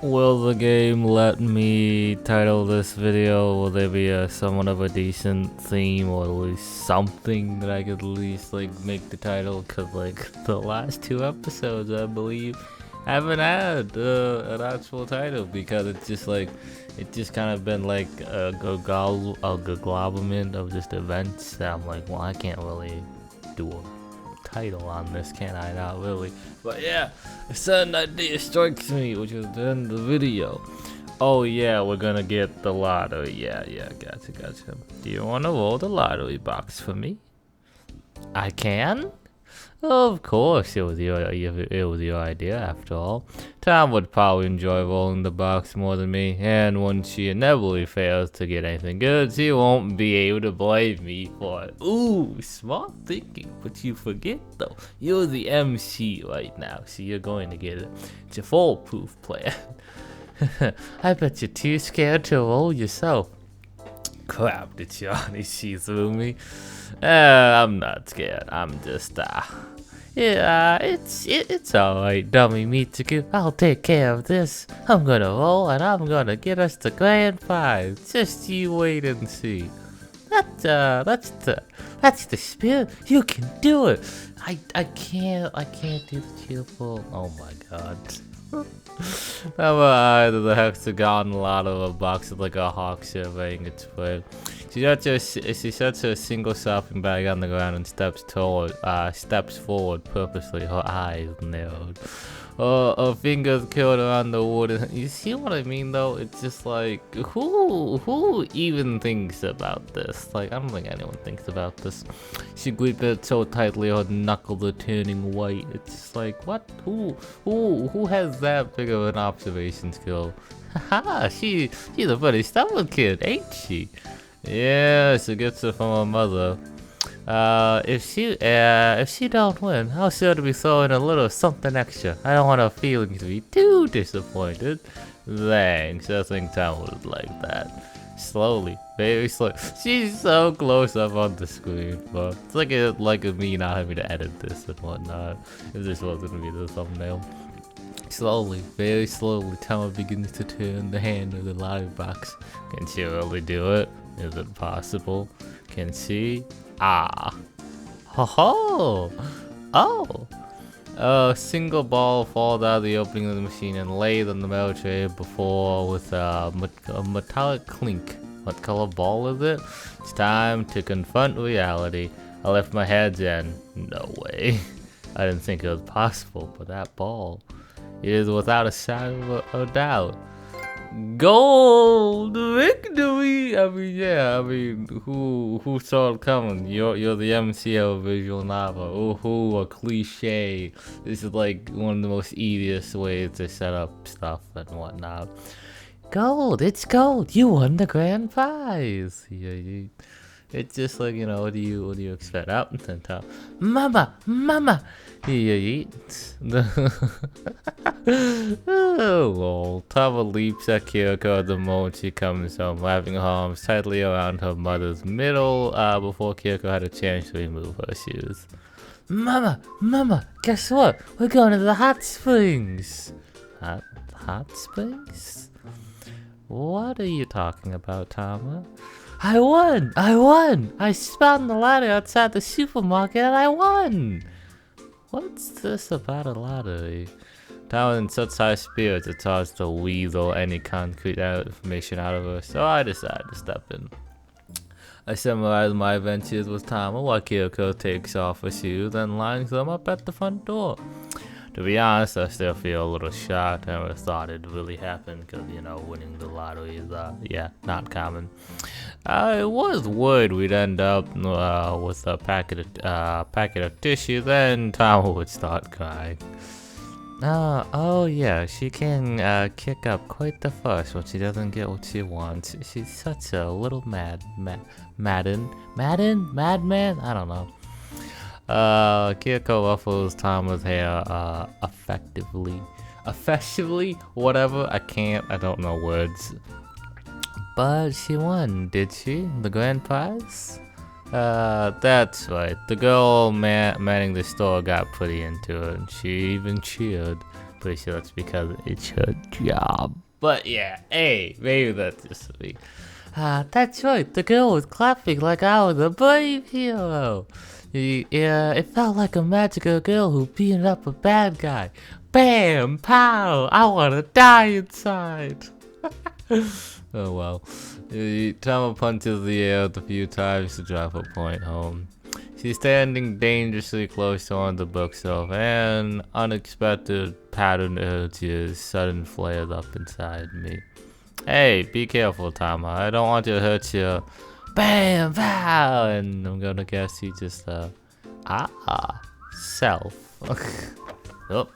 Will the game let me title this video? Will there be a somewhat of a decent theme or at least something that I could at least like make the title? Cause like the last two episodes I believe haven't had an actual title because it's just like it just kind of been like a globalment of just events that I'm like, well, I can't really do a title on this, can I? Not really. But yeah, a sudden idea strikes me, which is the end of the video. Oh yeah, we're gonna get the lottery. Yeah, gotcha. Do you wanna roll the lottery box for me? I can? Of course, it was your idea after all. Tom would probably enjoy rolling the box more than me, and when she inevitably fails to get anything good, she won't be able to blame me for it. Ooh, smart thinking, but you forget though, you're the MC right now, so you're going to get it. It's a foolproof plan. I bet you're too scared to roll yourself. Crap, did she already see through me? I'm not scared. I'm just, yeah, it's alright, dummy meat. I'll take care of this. I'm gonna roll and I'm gonna get us the grand prize. Just you wait and see. That's the spirit. You can do it. I can't do the cheerful. Oh my god. Never mind the hexagon lot of a box with like a hawk surveying its prey. She sets her single shopping bag on the ground and steps forward purposely, her eyes narrowed. Her fingers curled around the wood. And you see what I mean though? It's just like, who even thinks about this? Like, I don't think anyone thinks about this. She gripped it so tightly her knuckles are turning white. It's just like, what? Who has that big of an observation skill? Haha, she's a pretty stubborn kid, ain't she? Yeah, she gets it from her mother. If she don't win, I'll sure to be throwing a little something extra. I don't want her feelings to be too disappointed. Thanks, I think Tom would like that. Slowly, very slow. She's so close up on the screen, but it's like me not having to edit this and whatnot. If this was gonna be the thumbnail. Slowly, very slowly, Tama begins to turn the hand of the lottery box. Can she really do it? Is it possible? Can she? Ah. Ho ho! Oh! A single ball falls out of the opening of the machine and lays on the metal tray before with a metallic clink. What color ball is it? It's time to confront reality. I left my head in. No way. I didn't think it was possible, but that ball is without a shadow of a doubt. Gold victory! I mean, who saw it coming? You're the MC of a visual novel. Ooh, a cliche. This is like one of the most easiest ways to set up stuff and whatnot. Gold, it's gold. You won the grand prize. Yeah, it's just like, you know, what do you expect? Out and top. Mama. Yeah. Oh, lol. Tava leaps at Kyoko the moment she comes home, wrapping her arms tightly around her mother's middle before Kyoko had a chance to remove her shoes. Mama, guess what? We're going to the hot springs. Hot springs? What are you talking about, Tama? I won! I spun the ladder outside the supermarket and I won! What's this about a lottery? Down in such high spirits, it's hard to weasel any concrete information out of her, so I decided to step in. I summarize my adventures with Tama while Kyoko takes off her shoes and lines them up at the front door. To be honest, I still feel a little shocked. I never thought it'd really happen because, you know, winning the lottery is, not common. I was worried we'd end up with a packet of tissue, then Tama would start crying. Oh yeah, she can kick up quite the fuss when she doesn't get what she wants. She's such a little madman? I don't know. Kyoko ruffles Tama's hair effectively, whatever. I don't know words. But she won, did she? The grand prize? That's right. The girl manning the store got pretty into it, and she even cheered. pretty sure that's because it's her job. But yeah, hey, maybe that's just me. That's right, the girl was clapping like I was a brave hero. Yeah, it felt like a magical girl who beat up a bad guy. Bam! Pow! I wanna die inside! Oh well. Tama punches the air a few times to drive a point home. She's standing dangerously close to one of the bookshelf, and unexpected pattern urges suddenly flared up inside me. Hey, be careful, Tama. I don't want to hurt you. Bam! Pow! And I'm gonna guess you just, self. Oh.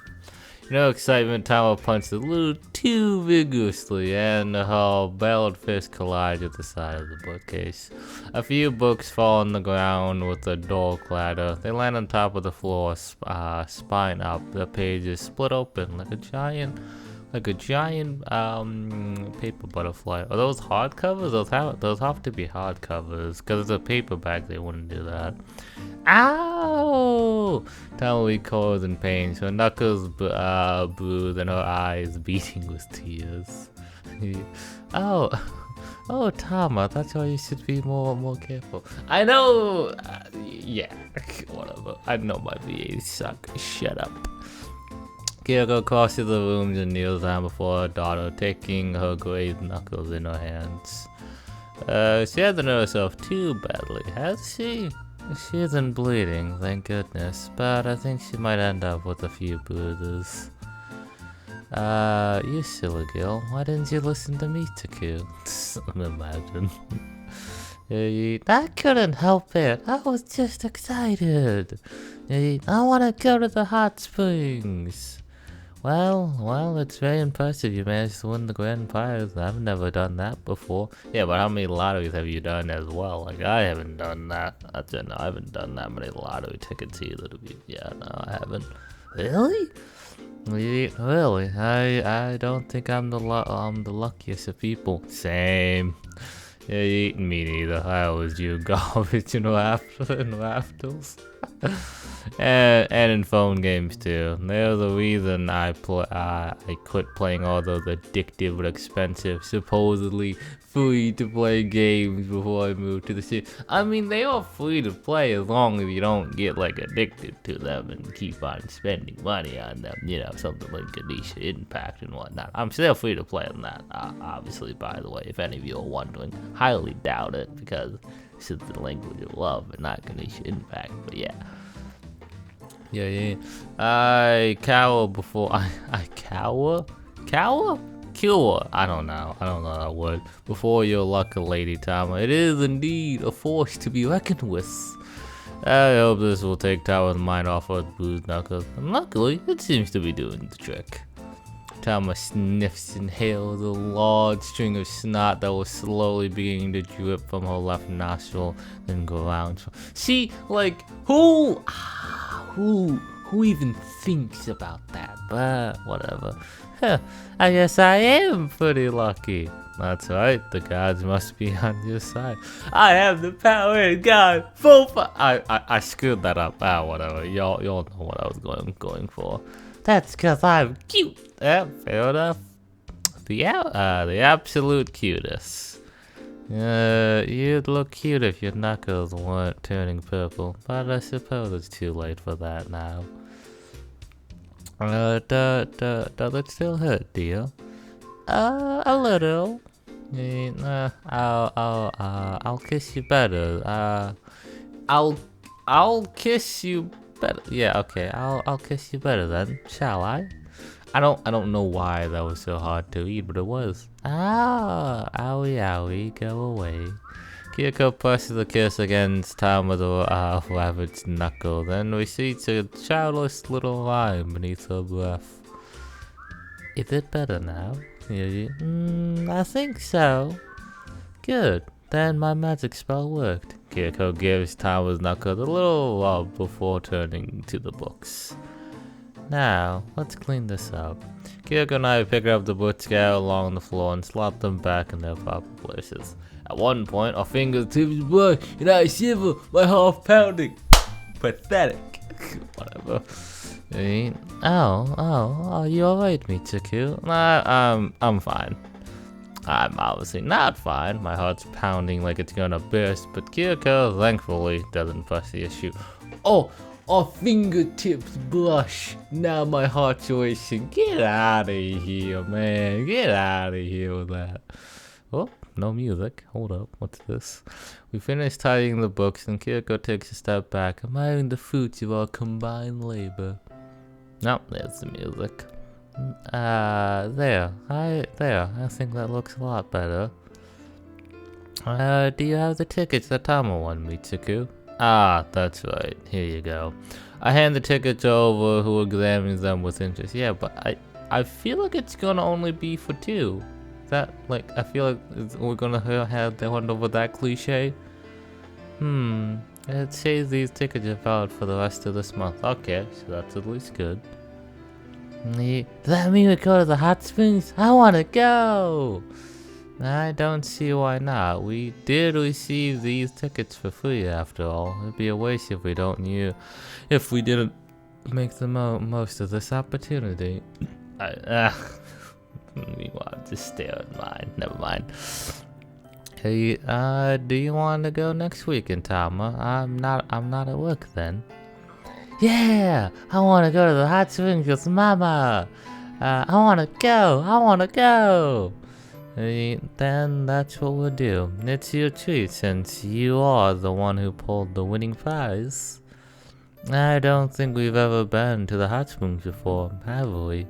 No excitement, Tama punched a little too vigorously, and her belled fist collided with the side of the bookcase. A few books fall on the ground with a dull clatter. They land on top of the floor, spine up. The pages split open like a giant paper butterfly. Are those hardcovers? Those have to be hardcovers, because it's a paperback. They wouldn't do that. Ow! Tama recoils in pain. Her knuckles bruised and her eyes beating with tears. Oh, Tama, that's why you should be more careful. I know. Yeah, whatever. I know my VAs suck. Shut up. Kyoko crosses the room and kneels down before her daughter, taking her grazed knuckles in her hands. She hasn't hurt herself too badly, has she? She isn't bleeding, thank goodness, but I think she might end up with a few bruises. You silly girl, why didn't you listen to me, Taku? Imagine. I couldn't help it, I was just excited. I want to go to the hot springs. Well, it's very impressive you managed to win the grand prize. I've never done that before. Yeah, but how many lotteries have you done as well? Like, I haven't done that. No, I haven't done that many lottery tickets either. Yeah, no, I haven't. Really? Really? I don't think I'm the luckiest of people. Same. Yeah, me neither. I always do garbage in rafters. and in phone games too. They're the reason I quit playing all those addictive but expensive, supposedly free to play games before I moved to the city. I mean, they are free to play as long as you don't get like addicted to them and keep on spending money on them. You know, something like Ganesha Impact and whatnot. I'm still free to play on that. Obviously, by the way, if any of you are wondering, highly doubt it because this is the language of love and not Ganesha Impact. But yeah. Yeah. I cower before I cower? Cower? Cure. I don't know that word. Before your luck, Lady Tama. It is indeed a force to be reckoned with. I hope this will take Tama's mind off her bruised knuckles. And luckily, it seems to be doing the trick. Tama sniffs and inhales a large string of snot that was slowly beginning to drip from her left nostril, then go out. See, like, who even thinks about that? But whatever. I guess I am pretty lucky. That's right, the gods must be on your side. I have the power in God. I screwed that up. Whatever. Y'all know what I was going for. That's cause I'm cute. Yeah, fair enough. The absolute cutest. You'd look cute if your knuckles weren't turning purple, but I suppose it's too late for that now. Does it still hurt, dear? A little. I'll kiss you better. I'll kiss you better. Yeah, okay. I'll kiss you better then, shall I? I don't know why that was so hard to eat, but it was. Owie, go away. Kyoko presses a kiss against Tama's ravaged knuckle, then recedes a childless little whine beneath her breath. Is it better now? I think so. Good. Then my magic spell worked. Kyoko gives Tama's knuckle a little rub before turning to the books. Now, let's clean this up. Kyoko and I pick up the books scattered along the floor and slot them back in their proper places. At one point, our fingertips work and I shiver, my heart pounding. Pathetic. Whatever. Oh, you alright, Mitsuku? I'm fine. I'm obviously not fine. My heart's pounding like it's gonna burst, but Kyoko, thankfully, doesn't press the issue. Oh, our fingertips blush. Now my heart's racing. Get out of here, man. Get out of here with that. Oh, no music. Hold up. What's this? We finish tidying the books, and Kyoko takes a step back, admiring the fruits of our combined labor. Nope, there's the music. There. I think that looks a lot better. Do you have the tickets that Tama won, Mitsuku? Ah, that's right. Here you go. I hand the tickets over, who examines them with interest. Yeah, but I feel like it's gonna only be for 2. That, like, I feel like we're gonna have the one over that cliche. It says these tickets are valid for the rest of this month. Okay, so that's at least good. Does that mean we go to the hot springs? I wanna go! I don't see why not. We did receive these tickets for free after all. It'd be a waste if we didn't make the most of this opportunity. Meanwhile, just stare at mine. Never mind. Hey, do you want to go next weekend, Tama? I'm not at work then. Yeah, I want to go to the hot springs with Mama. I want to go. Then that's what we'll do. It's your treat since you are the one who pulled the winning prize. I don't think we've ever been to the hot springs before, have we?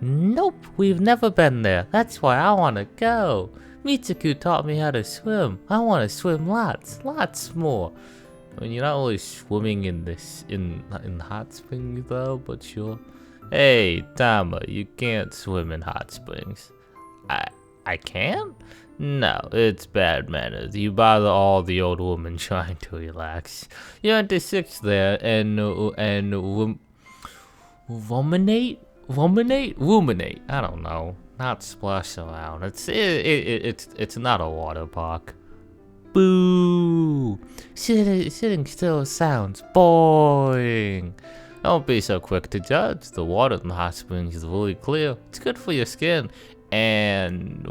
Nope, we've never been there. That's why I want to go. Mitsuku taught me how to swim. I want to swim lots more. I mean, you're not really swimming in hot springs though, but sure. Hey, Tama, you can't swim in hot springs. I can't? No, it's bad manners. You bother all the old women trying to relax. You're into 6 there and ruminate? I don't know. Not splash around. It's not a water park. Boo! Sitting still sounds boring. Don't be so quick to judge. The water in the hot springs is really clear. It's good for your skin. And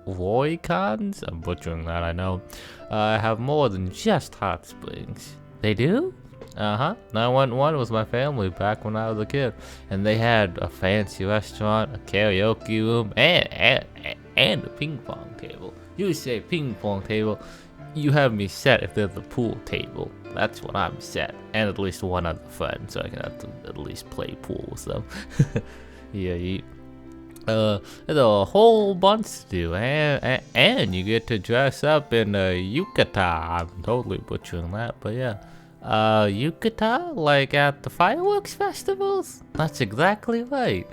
Roikans, I'm butchering that, I know, have more than just hot springs. They do? Uh-huh. I went one with my family back when I was a kid, and they had a fancy restaurant, a karaoke room, and a ping pong table. You say ping pong table, you have me set if there's a pool table. That's when I'm set, and at least one other friend, so I can have to at least play pool with them. Yeah, there's a whole bunch to do, and you get to dress up in a yukata. I'm totally butchering that, but yeah. Yukata? Like at the fireworks festivals? That's exactly right.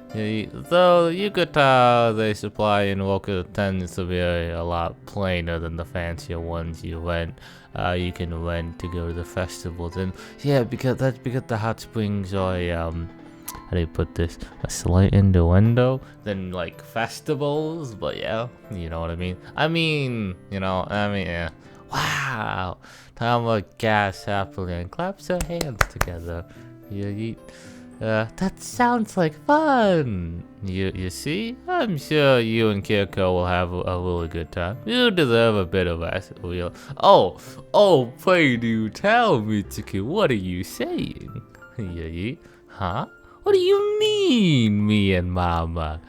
Though yukata they supply in Woka tends to be a lot plainer than the fancier ones you can rent to go to the festivals. And yeah, because the hot springs are how do you put this? A slight innuendo than like festivals, but yeah, you know what I mean. Yeah. Wow. Tama gasps happily and claps her hands together. That sounds like fun. You see? I'm sure you and Kyoko will have a really good time. You deserve a bit of rest. Oh, pray do tell, Mitsuki, what are you saying? Huh? What do you mean, me and Mama?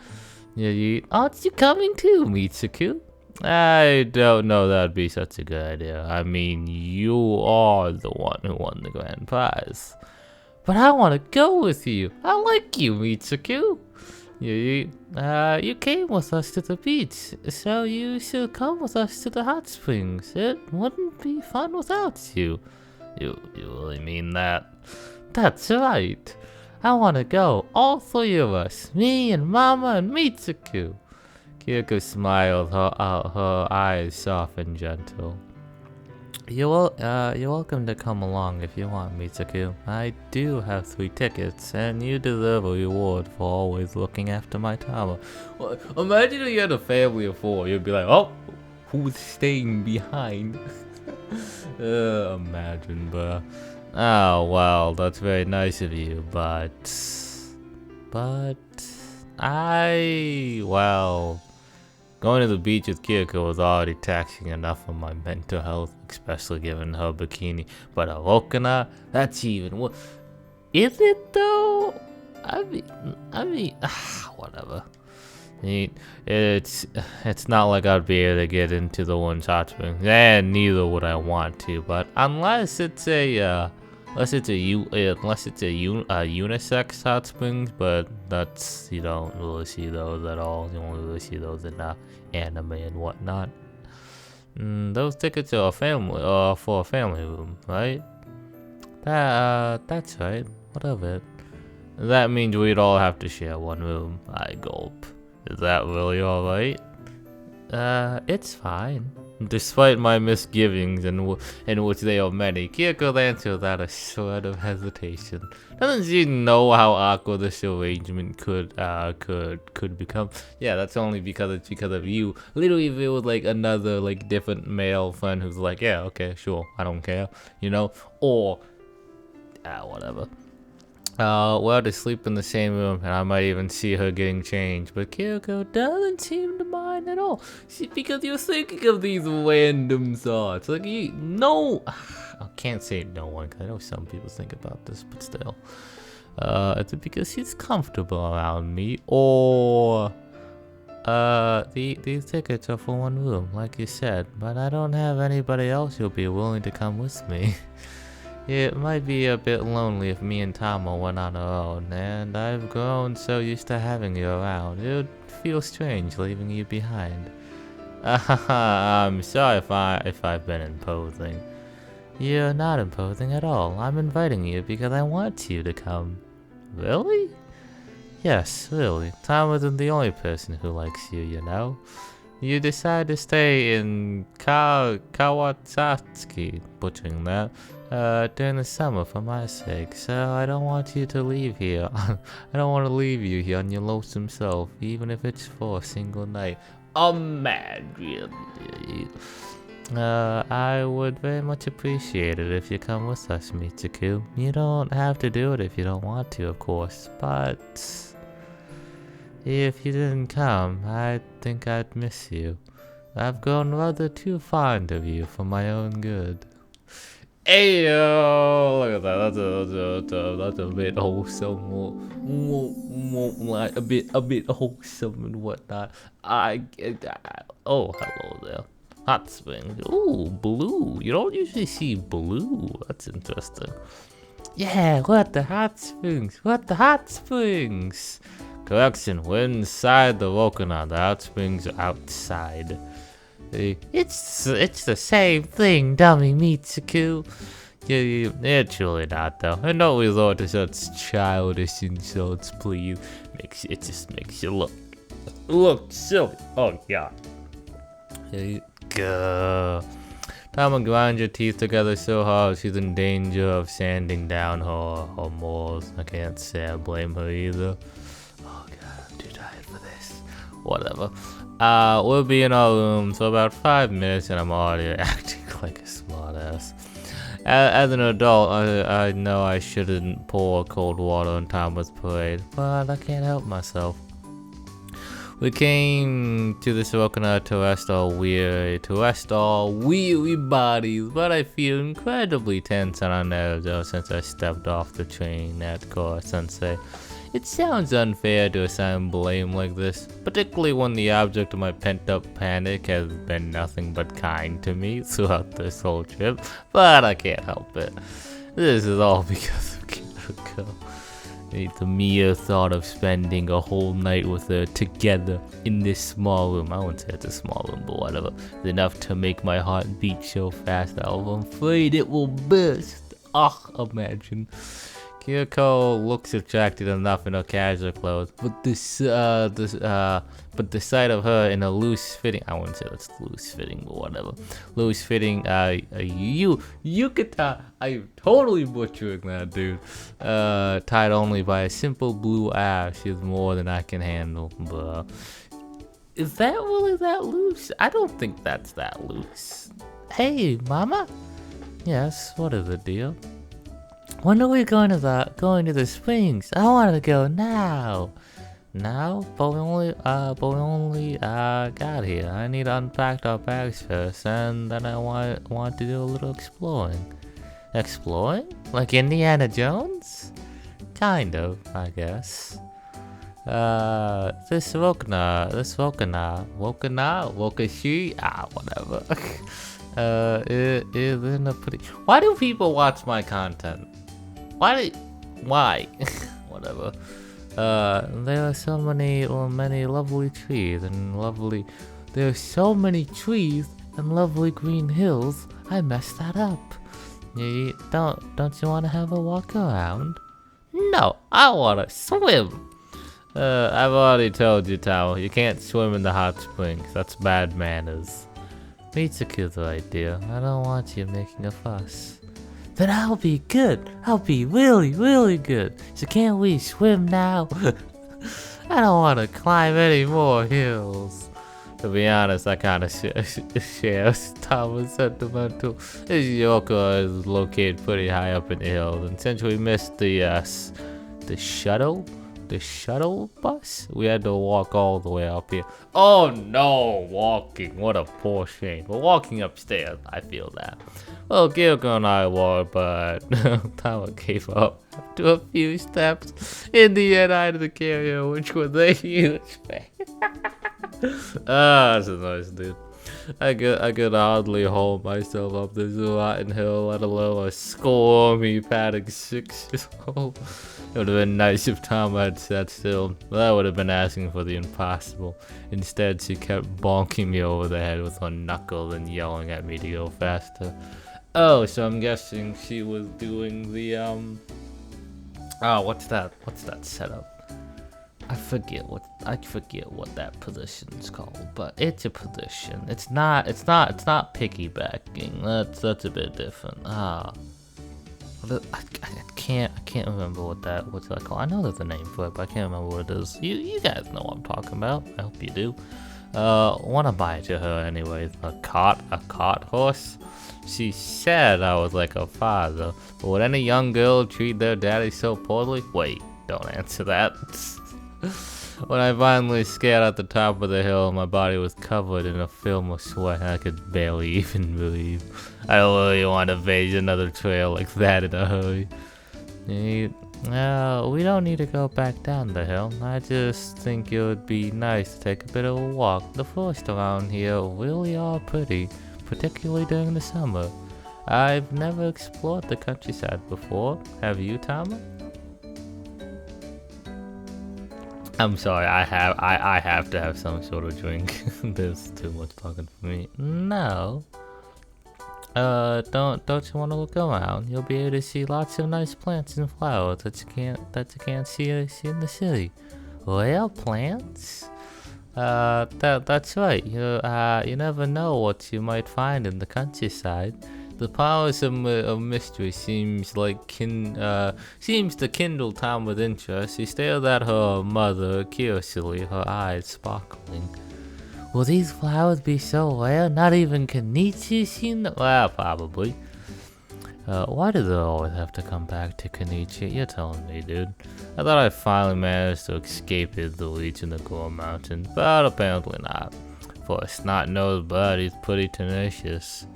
Aren't you coming too, Mitsuku? I don't know that'd be such a good idea. I mean, you are the one who won the grand prize. But I want to go with you. I like you, Mitsuku. You came with us to the beach, so you should come with us to the hot springs. It wouldn't be fun without you. You really mean that? That's right. I want to go, all 3 of us, me and Mama and Mitsuku. Kyoko smiled, her eyes soft and gentle. You're welcome to come along if you want, Mitsuku. I do have 3 tickets, and you deserve a reward for always looking after my Tama. Well, imagine if you had a family of 4, you'd be like, oh, who's staying behind? Imagine, bruh. Oh, well, that's very nice of you, but well, going to the beach with Kyoko was already taxing enough on my mental health, especially given her bikini. But a Okina, that's even worse. Is it though? I mean, whatever. It's not like I'd be able to get into the one's hot springs, and neither would I want to. But unless it's a unisex hot springs, but that's, you don't really see those at all. You only really see those in anime and whatnot. Those tickets are for a family room, right? That's right. What of it? That means we'd all have to share one room. I gulp. Is that really alright? It's fine. Despite my misgivings, in which they are many, Kyoko answered without a shred of hesitation. Doesn't she know how awkward this arrangement could become? Yeah, that's only because it's because of you. Literally, if it was like another different male friend who's like, yeah, okay, sure, I don't care, you know, or whatever. Well, to sleep in the same room, and I might even see her getting changed. But Kyoko doesn't seem to mind at all. Because you're thinking of these random thoughts. Like, I can't say no one, because I know some people think about this, but still. It's because she's comfortable around me, or these tickets are for one room, like you said, but I don't have anybody else who'll be willing to come with me. It might be a bit lonely if me and Tama went on our own, and I've grown so used to having you around. It would feel strange leaving you behind. I'm sorry if I've been imposing. You're not imposing at all. I'm inviting you because I want you to come. Really? Yes, really. Tama isn't the only person who likes you, you know. You decide to stay in Kawasaki, butchering that, during the summer for my sake, so I don't want you to leave here. I don't want to leave you here on your lonesome self, even if it's for a single night. Imagine. I would very much appreciate it if you come with us, Mitsuku. You don't have to do it if you don't want to, of course, but if you didn't come, I think I'd miss you. I've grown rather too fond of you for my own good. Ayo! Look at that. That's a bit wholesome. A bit wholesome and whatnot. Oh, hello there. Hot springs. Ooh, blue. You don't usually see blue. That's interesting. Yeah, what the hot springs? Correction, we're inside the volcano. The hot springs are outside. It's the same thing, dummy Mitsuku. You're truly not, though. And don't resort to such childish insults, please. It just makes you look silly. Oh, yeah. Tama grind your teeth together so hard she's in danger of sanding down her morals. I can't say I blame her either. Oh god, I'm too tired for this. Whatever. We'll be in our room for about 5 minutes and I'm already acting like a smartass. As an adult, I know I shouldn't pour cold water on Tama's parade, but I can't help myself. We came to this volcano to rest our weary bodies, but I feel incredibly tense and on nerves since I stepped off the train at Kora Sensei. It sounds unfair to assign blame like this, particularly when the object of my pent-up panic has been nothing but kind to me throughout this whole trip, but I can't help it. This is all because of Kyoko. The mere thought of spending a whole night with her together in this small room, I wouldn't say it's a small room, but whatever, is enough to make my heart beat so fast I'm afraid it will burst. Imagine. Kyoko looks attractive enough in her casual clothes, but the sight of her in a loose-fitting, I wouldn't say that's loose-fitting, but whatever, loose-fitting, yukata, I'm totally butchering that, dude, tied only by a simple blue ash is more than I can handle, bruh. Is that really that loose? I don't think that's that loose. Hey, mama? Yes, what is the deal? When are we going to the springs? I want to go now. Now? But we only got here. I need to unpack our bags first, and then I want to do a little exploring. Exploring? Like Indiana Jones? Kind of, I guess. This Wokashi, whatever. Is in a pretty. Why do people watch my content? Why? Whatever. There are so many lovely trees and lovely. There are so many trees and lovely green hills. I messed that up. Don't you want to have a walk around? No, I want to swim. I've already told you, Tao, you can't swim in the hot springs. That's bad manners. Meet's a kid's idea. I don't want you making a fuss. Then I'll be good. I'll be really, really good. So can't we swim now? I don't want to climb any more hills. To be honest, I kind of share Thomas' sentimental. This Yoko is located pretty high up in the hills, and since we missed the shuttle bus, we had to walk all the way up here. Oh no, walking, what a poor shame. We're walking upstairs, I feel that. Well, Gyoko and I were, but Tama gave up after a few steps. In the end, I had to carry her, which was a huge pain. That's a nice dude. I could hardly hold myself up this rotten hill, let alone a squirmy padding 6 years old. It would have been nice if Tom had sat still, but that would have been asking for the impossible. Instead, she kept bonking me over the head with one knuckle and yelling at me to go faster. Oh, so I'm guessing she was doing the, what's that setup? I forget what that position's called, but it's a position. It's not piggybacking. That's a bit different. I can't remember what's that called. I know there's a name for it, but I can't remember what it is. You guys know what I'm talking about. I hope you do. Wanna buy it to her anyways. A cart horse. She said I was like her father, but would any young girl treat their daddy so poorly? Wait, don't answer that. When I finally scared at the top of the hill, my body was covered in a film of sweat and I could barely even breathe. I don't really want to face another trail like that in a hurry. No, we don't need to go back down the hill. I just think it would be nice to take a bit of a walk. The forest around here really are pretty, particularly during the summer. I've never explored the countryside before. Have you, Tama? I'm sorry, I have to have some sort of drink. There's too much talking for me. No. Don't you want to look around? You'll be able to see lots of nice plants and flowers that you can't see in the city. Well, plants? That's right. You never know what you might find in the countryside. The powers of mystery seems to kindle Tom with interest. He stared at her mother curiously, her eyes sparkling. Will these flowers be so rare? Not even Kenichi seen them? Well, probably. Why do they always have to come back to Kenichi? You're telling me, dude. I thought I finally managed to escape the reach in the Gore Mountain, but apparently not. For a snot-nosed bird, he's pretty tenacious.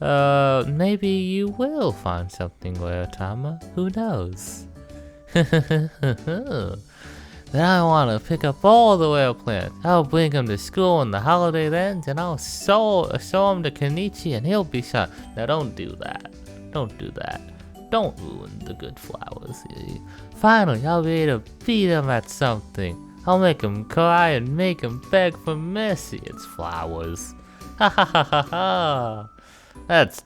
Maybe you will find something rare, Tama. Who knows? Then I want to pick up all the rare plants. I'll bring him to school when the holiday ends, and I'll show him to Kenichi, and he'll be shocked. Now don't do that. Don't do that. Don't ruin the good flowers. Finally, I'll be able to beat him at something. I'll make him cry and make him beg for mercy. It's flowers. Ha ha ha ha ha. That's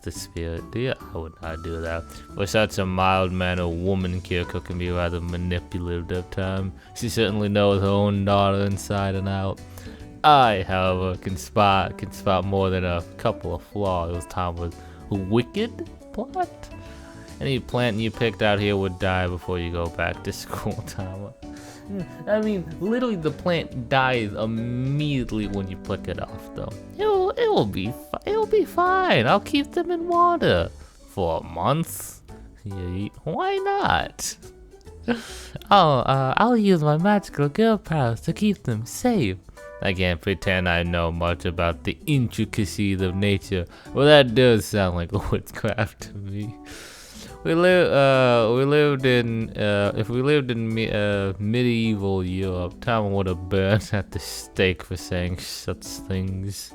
the spirit, dear. I would not do that. For such a mild-mannered woman, Kyoko can be rather manipulative at times. She certainly knows her own daughter inside and out. I, however, can spot more than a couple of flaws. Tom was wicked plot. Any plant you picked out here would die before you go back to school, Tom. I mean, literally the plant dies immediately when you pluck it off, though. It'll be fine. I'll keep them in water for a month. Why not? Oh, I'll use my magical girl powers to keep them safe. I can't pretend I know much about the intricacies of nature. Well, that does sound like witchcraft to me. If we lived in medieval Europe, Tom would have burned at the stake for saying such things.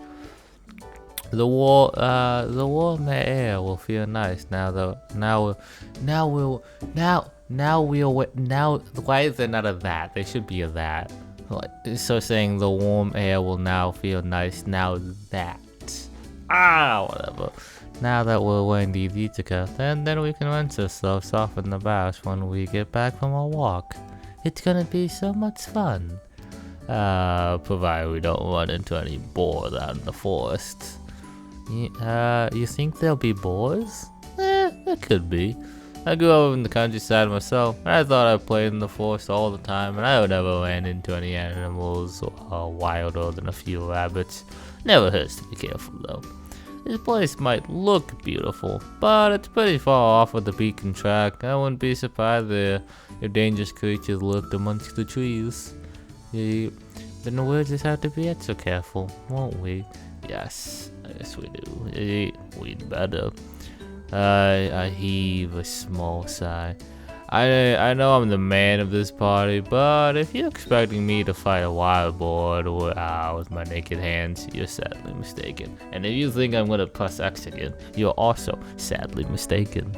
The warm air will feel nice now. Why is there not a that? There should be a that. So saying the warm air will now feel nice. Now that. Whatever. Now that we're wearing these Ichika, then we can rinse ourselves off in the bath when we get back from our walk. It's gonna be so much fun. Provided we don't run into any boars out in the forest. You think there'll be boars? There could be. I grew up in the countryside myself, and I thought I played in the forest all the time, and I never ran into any animals wilder than a few rabbits. Never hurts to be careful though. This place might look beautiful, but it's pretty far off of the beacon track. I wouldn't be surprised if dangerous creatures lurked amongst the trees. Then we'll just have to be extra careful, won't we? Yes we do. We'd better. I heave a small sigh. I know I'm the man of this party, but if you're expecting me to fight a wild boar with my naked hands, you're sadly mistaken. And if you think I'm gonna press X again, you're also sadly mistaken.